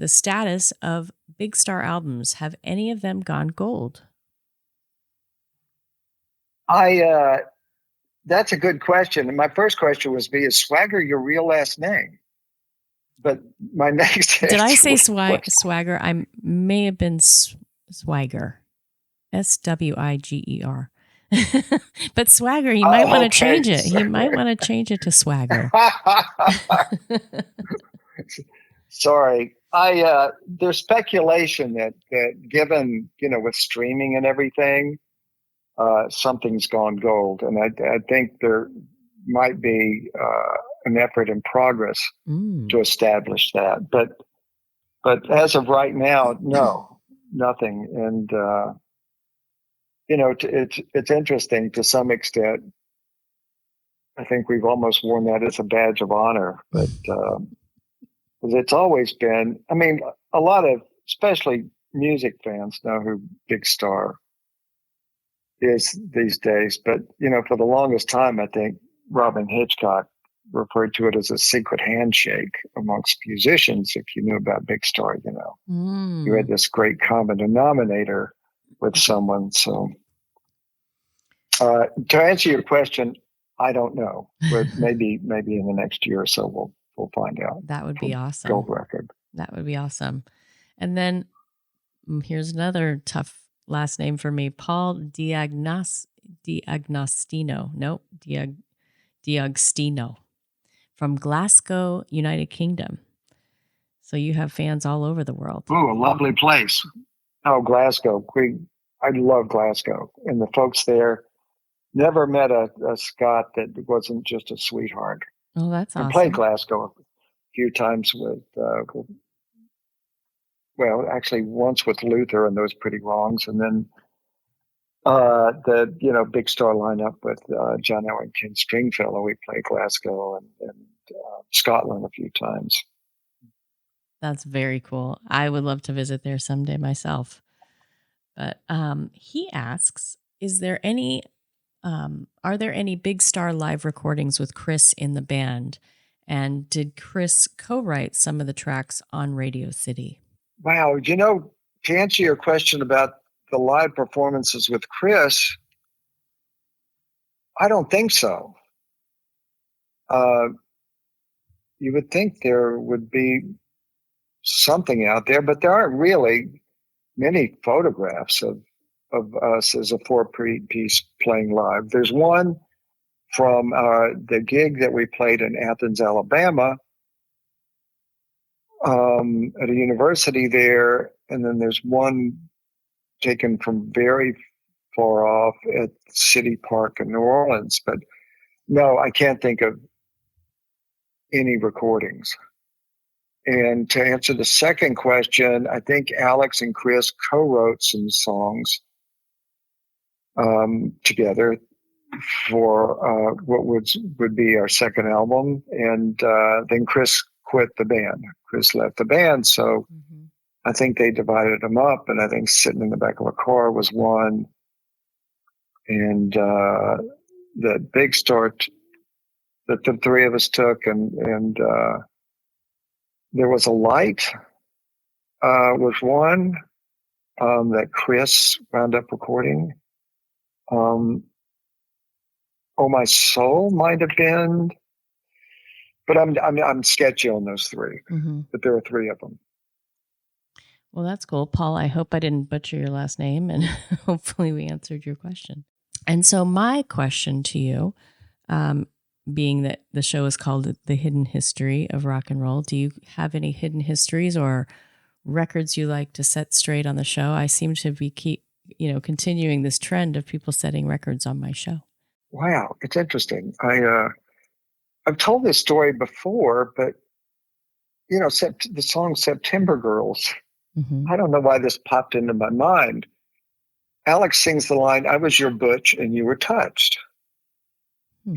status of Big Star albums. Have any of them gone gold? That's a good question. And my first question was, is Swagger your real last name? But my next Did I say Swagger? I may have been Swiger. Swiger. But Swagger, you might want to change it. He might want to change it to Swagger. Sorry. There's speculation that given, with streaming and everything, something's gone gold. And I think there might be an effort in progress to establish that. But as of right now, no, nothing. And, it's interesting to some extent. I think we've almost worn that as a badge of honor, but it's always been, a lot of, especially music fans know who Big Star is these days. But, for the longest time, I think Robin Hitchcock referred to it as a secret handshake amongst musicians. If you knew about Big Star, you had this great common denominator with someone. So to answer your question, I don't know, but maybe in the next year or so we'll find out. That would be awesome. Gold record. That would be awesome. And then here's another tough last name for me, Paul Diagostino from Glasgow, United Kingdom. So you have fans all over the world. Oh, a lovely place. Oh, Glasgow. I love Glasgow. And the folks there, never met a Scot that wasn't just a sweetheart. Oh, that's awesome. I played Glasgow a few times with, actually once with Luther and those Pretty Wrongs. And then the Big Star lineup with John Owen, Ken Stringfellow. We played Glasgow and Scotland a few times. That's very cool. I would love to visit there someday myself. But he asks, are there any Big Star live recordings with Chris in the band? And did Chris co-write some of the tracks on Radio City? Wow. To answer your question about the live performances with Chris, I don't think so. You would think there would be something out there, but there aren't really many photographs of us as a four-piece playing live. There's one from the gig that we played in Athens, Alabama, at a university there, and then there's one taken from very far off at City Park in New Orleans. But no, I can't think of any recordings. And to answer the second question, I think Alex and Chris co-wrote some songs together for what would be our second album. And then Chris quit the band. Chris left the band. So I think they divided them up. And I think Sitting in the Back of a Car was one. And the Big Star that the three of us took. And there was a Light was one that Chris wound up recording. Oh My Soul might have been, but I'm sketchy on those three. But there are three of them. Well, that's cool, Paul. I hope I didn't butcher your last name, and hopefully we answered your question. And so my question to you, being that the show is called The Hidden History of Rock and Roll, do you have any hidden histories or records you like to set straight on the show? I seem to be continuing this trend of people setting records on my show. Wow, it's interesting. I've told this story before, but the song September Girls, I don't know why this popped into my mind, Alex sings the line, "I was your butch and you were touched."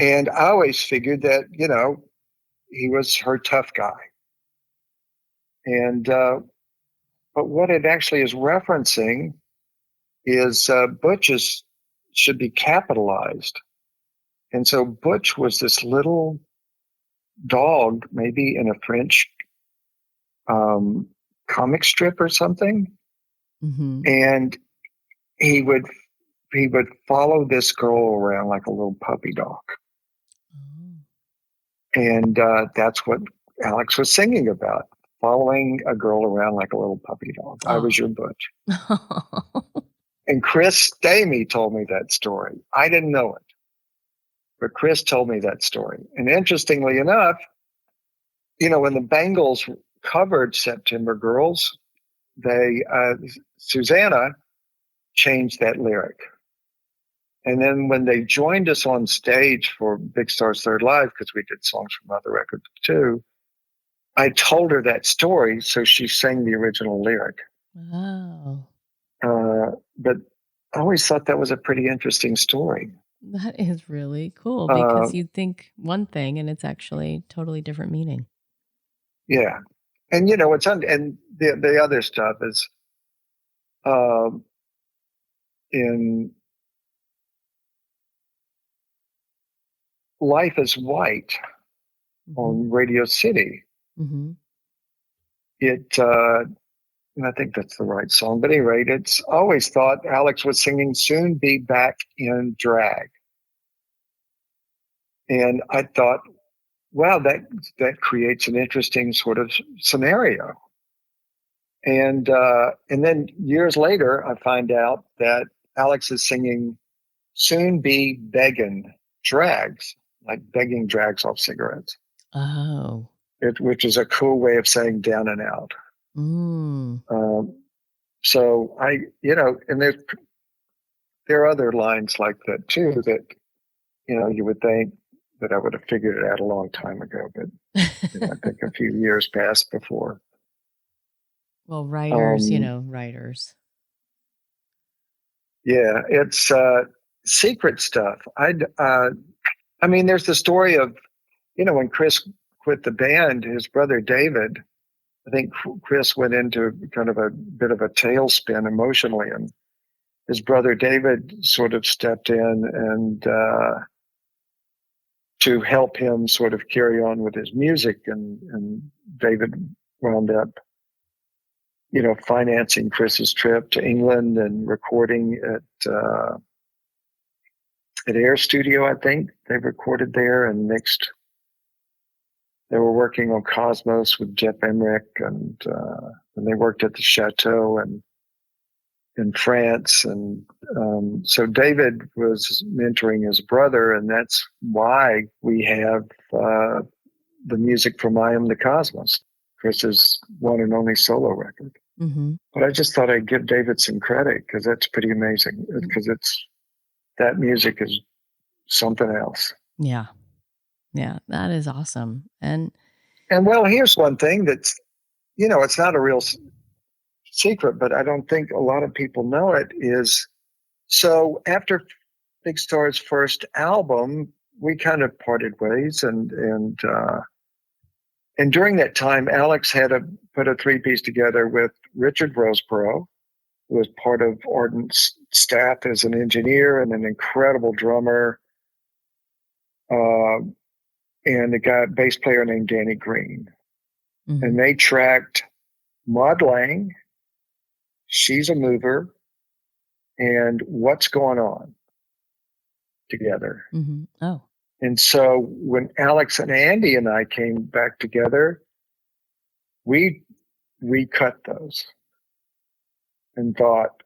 And I always figured that, he was her tough guy. And, but what it actually is referencing is butches should be capitalized. And so Butch was this little dog, maybe in a French comic strip or something. Mm-hmm. And he would follow this girl around like a little puppy dog. And that's what Alex was singing about, following a girl around like a little puppy dog. I was your Butch. And Chris Stamey told me that story. I didn't know it, but Chris told me that story. And interestingly enough, when the Bangles covered September Girls, they Susanna changed that lyric. And then when they joined us on stage for Big Star's Third Live, because we did songs from other records too, I told her that story, so she sang the original lyric. Wow. But I always thought that was a pretty interesting story. That is really cool, because you'd think one thing and it's actually totally different meaning. Yeah. And, and the other stuff is in Life is White on Radio City. Mm-hmm. And I think that's the right song. But at any rate, it's always thought Alex was singing "Soon Be Back in Drag." And I thought, wow, that creates an interesting sort of scenario. And then years later, I find out that Alex is singing "Soon Be Beggin' Drags," like begging drags off cigarettes. Oh. Which is a cool way of saying down and out. So and there are other lines like that too that, you would think that I would have figured it out a long time ago, but I think a few years passed before. Well, writers, writers. Yeah, it's secret stuff. There's the story of, when Chris quit the band, his brother David, I think Chris went into kind of a bit of a tailspin emotionally, and his brother David sort of stepped in and to help him sort of carry on with his music, and David wound up, financing Chris's trip to England and recording at Air Studio. I think they recorded there and mixed. They were working on Cosmos with Jeff Emmerich, and they worked at the Chateau and in France. And so David was mentoring his brother, and that's why we have the music from I Am the Cosmos, Chris's one and only solo record. Mm-hmm. But I just thought I'd give David some credit, because that's pretty amazing, because that music is something else. Yeah. Yeah, that is awesome. And well, here's one thing that's, it's not a real secret, but I don't think a lot of people know it, is so after Big Star's first album, we kind of parted ways, and during that time, Alex had put a three-piece together with Richard Roseborough, who was part of Ardent's staff as an engineer and an incredible drummer, and a bass player named Danny Green. Mm-hmm. And they tracked Mud Lang, She's a Mover, and What's Going On together. Mm-hmm. Oh. And so when Alex and Andy and I came back together, we recut those and thought,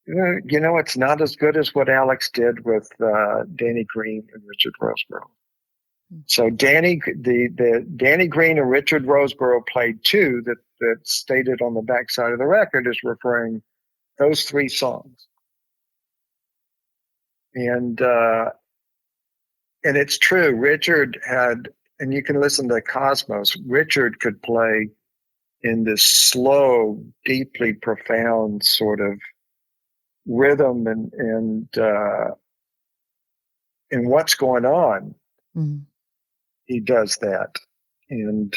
it's not as good as what Alex did with Danny Green and Richard Roseborough. So Danny Green and Richard Roseborough played two that stated on the backside of the record is referring those three songs. And it's true. Richard had, and you can listen to Cosmos, Richard could play in this slow, deeply profound sort of rhythm and what's going on. Mm-hmm. He does that. And,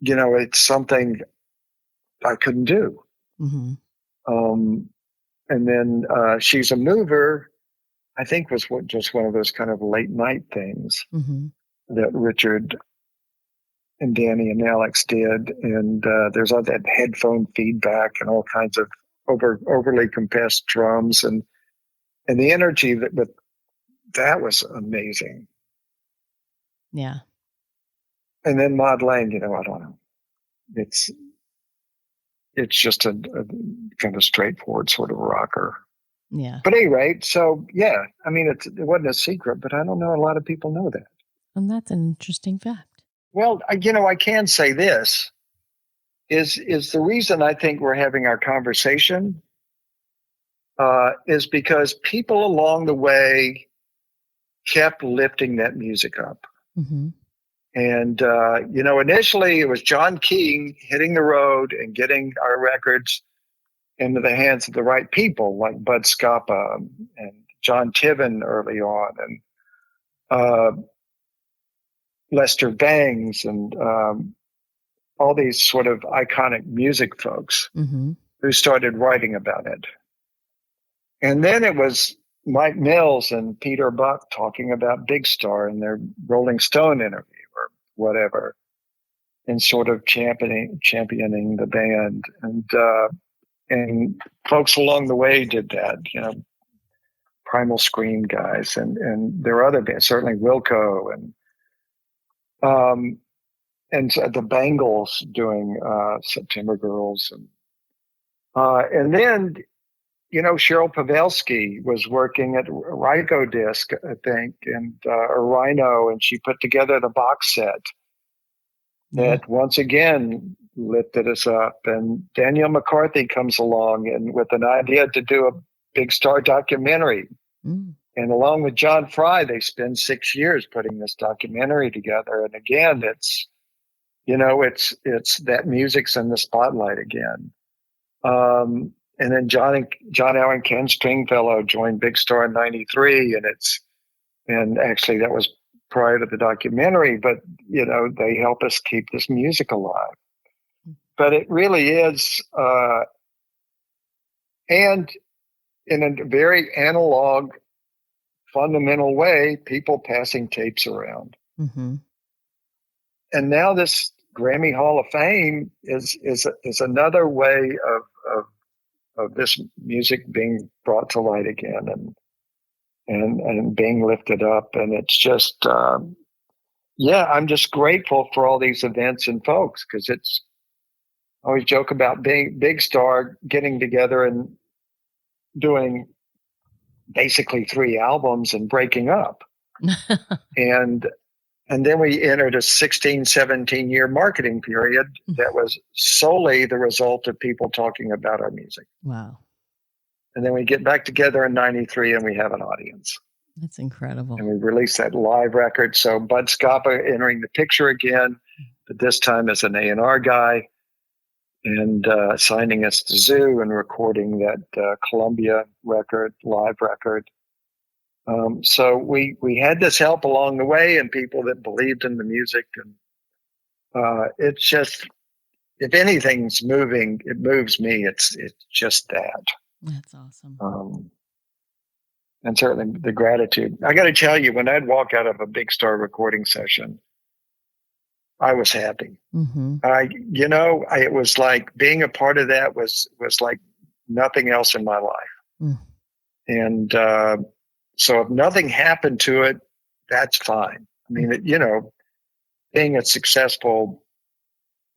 it's something I couldn't do. Mm-hmm. And then She's a Mover, I think was just one of those kind of late night things Mm-hmm. that Richard and Danny and Alex did. And there's all that headphone feedback and all kinds of overly compressed drums and the energy that was amazing. Yeah. And then Maud Lang, I don't know. It's just a kind of straightforward sort of rocker. Yeah. But anyway, so yeah, I mean, it wasn't a secret, but I don't know a lot of people know that. And that's an interesting fact. Well, I can say this is the reason I think we're having our conversation is because people along the way kept lifting that music up. Mm-hmm. And, initially it was John King hitting the road and getting our records into the hands of the right people, like Bud Scapa and John Tiven early on, and Lester Bangs, and all these sort of iconic music folks Mm-hmm. who started writing about it. And then it was Mike Mills and Peter Buck talking about Big Star in their Rolling Stone interview or whatever, and sort of championing the band. And folks along the way did that, Primal Scream guys, and there are other bands, certainly Wilco, and the Bangles doing September Girls, and then Cheryl Pavelski was working at Ryko Disc, I think, or Rhino, and she put together the box set that once again lifted us up. And Daniel McCarthy comes along and with an idea to do a Big Star documentary. Mm. And along with John Fry, they spend 6 years putting this documentary together. And again, it's that music's in the spotlight again. And then John Allen Ken Stringfellow joined Big Star in '93, and actually that was prior to the documentary, but they help us keep this music alive. But it really is, and in a very analog, fundamental way, people passing tapes around. Mm-hmm. And now this Grammy Hall of Fame is another way of this music being brought to light again and being lifted up. And it's just, I'm just grateful for all these events and folks, because I always joke about being Big Star getting together and doing basically 3 albums and breaking up. And then we entered a 16, 17-year marketing period that was solely the result of people talking about our music. Wow. And then we get back together in '93 and we have an audience. That's incredible. And we released that live record. So Bud Scapa entering the picture again, but this time as an A&R guy, and signing us to Zoo and recording that Columbia record, live record. So we had this help along the way, and people that believed in the music. And it's just, if anything's moving, it moves me. It's just that. That's awesome. And certainly the gratitude. I got to tell you, when I'd walk out of a Big Star recording session, I was happy. Mm-hmm. It was like being a part of that was like nothing else in my life. Mm. And so if nothing happened to it, that's fine. I mean, being a successful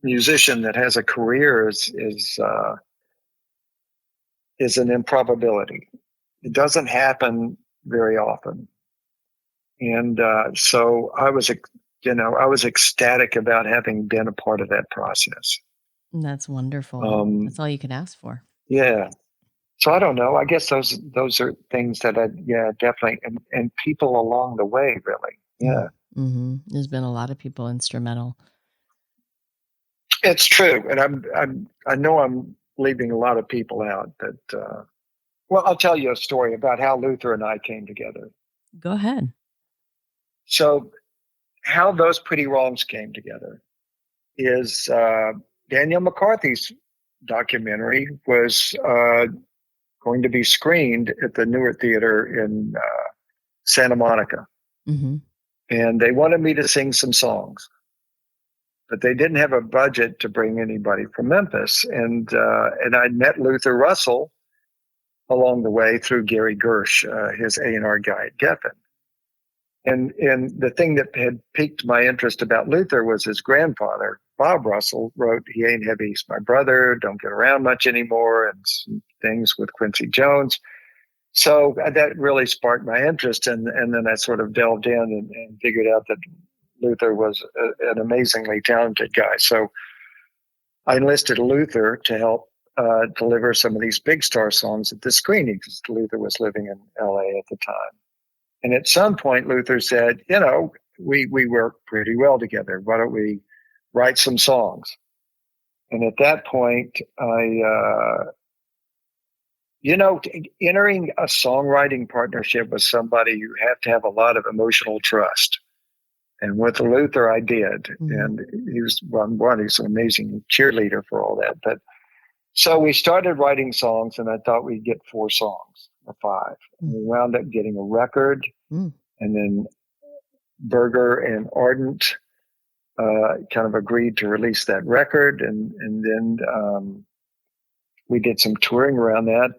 musician that has a career is an improbability. It doesn't happen very often. And so I was ecstatic about having been a part of that process. That's wonderful. That's all you could ask for. Yeah. So I don't know. I guess those are things that definitely, and people along the way, really. Yeah. Mm-hmm. There's been a lot of people instrumental. It's true. And I know I'm leaving a lot of people out. That well, I'll tell you a story about how Luther and I came together. Go ahead. So, how those Pretty Wrongs came together is Daniel McCarthy's documentary was going to be screened at the Newer Theater in Santa Monica. Mm-hmm. And they wanted me to sing some songs, but they didn't have a budget to bring anybody from Memphis. And I met Luther Russell along the way through Gary Gersh, his A&R guy at Geffen. And the thing that had piqued my interest about Luther was his grandfather, Bob Russell, wrote "He Ain't Heavy, He's My Brother," "Don't Get Around Much Anymore," and some things with Quincy Jones. So that really sparked my interest. And then I sort of delved in and figured out that Luther was an amazingly talented guy. So I enlisted Luther to help deliver some of these big star songs at the screening, because Luther was living in LA at the time. And at some point, Luther said, we work pretty well together. Why don't we write some songs? And at that point, entering a songwriting partnership with somebody, you have to have a lot of emotional trust. And with Luther, I did. Mm-hmm. And he's an amazing cheerleader for all that. But so we started writing songs, and I thought we'd get 4 songs or 5. And we wound up getting a record, and then Berger and Ardent kind of agreed to release that record, and then we did some touring around that.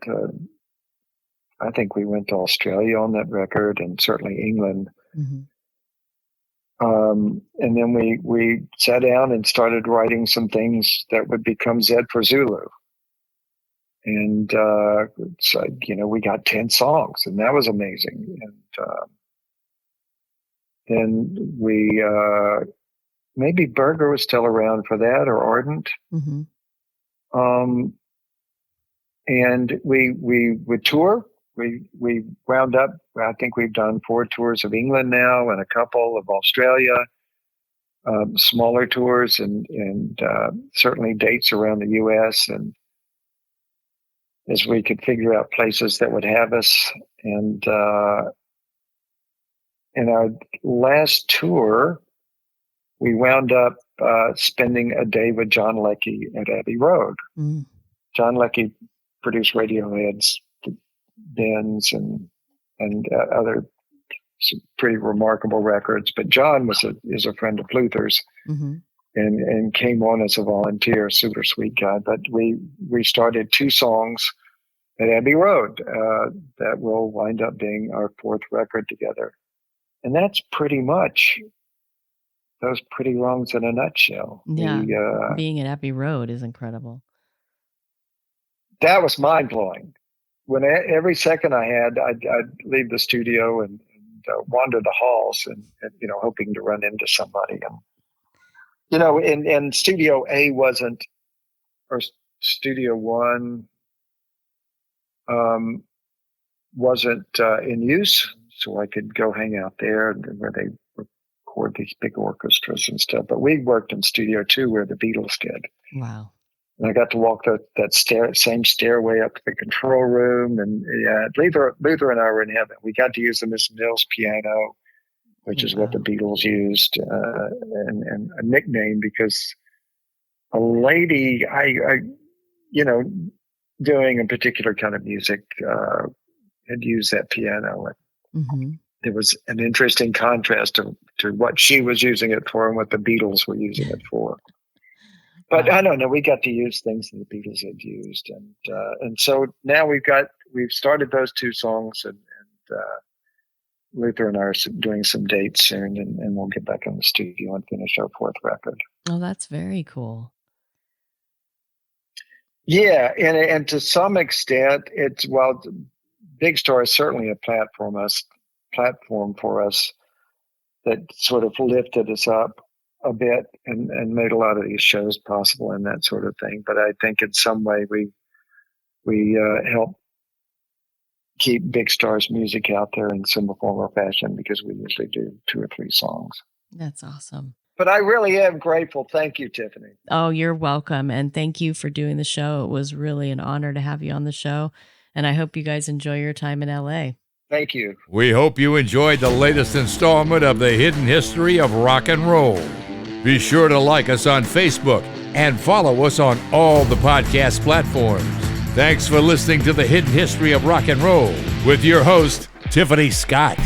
I think we went to Australia on that record, and certainly England. Mm-hmm. And then we sat down and started writing some things that would become Z for Zulu. And so, we got 10 songs, and that was amazing. And then we maybe Berger was still around for that, or Ardent. Mm-hmm. And we would tour. We wound up, I think we've done 4 tours of England now and a couple of Australia, smaller tours, and certainly dates around the U.S. And as we could figure out places that would have us. And in our last tour, we wound up spending a day with John Leckie at Abbey Road. Mm. John Leckie produced Radiohead's Bends and other pretty remarkable records. But John is a friend of Luther's. Mm-hmm. And came on as a volunteer, super sweet guy. But we started 2 songs at Abbey Road that will wind up being our 4th record together. And that's pretty much those Pretty Wrongs in a nutshell. Yeah, being at Abbey Road is incredible. That was mind-blowing. When every second I had, I'd leave the studio and wander the halls and hoping to run into somebody. And and Studio A wasn't, or Studio 1 wasn't in use, so I could go hang out there where they record these big orchestras and stuff. But we worked in Studio 2 where the Beatles did. Wow. And I got to walk that same stairway up to the control room. And Luther and I were in heaven. We got to use the Miss Mills piano, which is what the Beatles used, and a nickname because a lady, doing a particular kind of music, had used that piano. Mm-hmm. There was an interesting contrast to what she was using it for and what the Beatles were using it for. But I don't know. We got to use things that the Beatles had used, and so now we've started those 2 songs, and Luther and I are doing some dates soon, and we'll get back in the studio and finish our 4th record. Oh, that's very cool. Yeah, and to some extent, Big Star is certainly a platform for us that sort of lifted us up a bit and made a lot of these shows possible and that sort of thing. But I think in some way we help keep Big Star's music out there in some form or fashion because we usually do 2 or 3 songs. That's awesome. But I really am grateful. Thank you, Tiffany. Oh, you're welcome. And thank you for doing the show. It was really an honor to have you on the show. And I hope you guys enjoy your time in LA. Thank you. We hope you enjoyed the latest installment of the Hidden History of Rock and Roll. Be sure to like us on Facebook and follow us on all the podcast platforms. Thanks for listening to the Hidden History of Rock and Roll with your host, Tiffany Scott.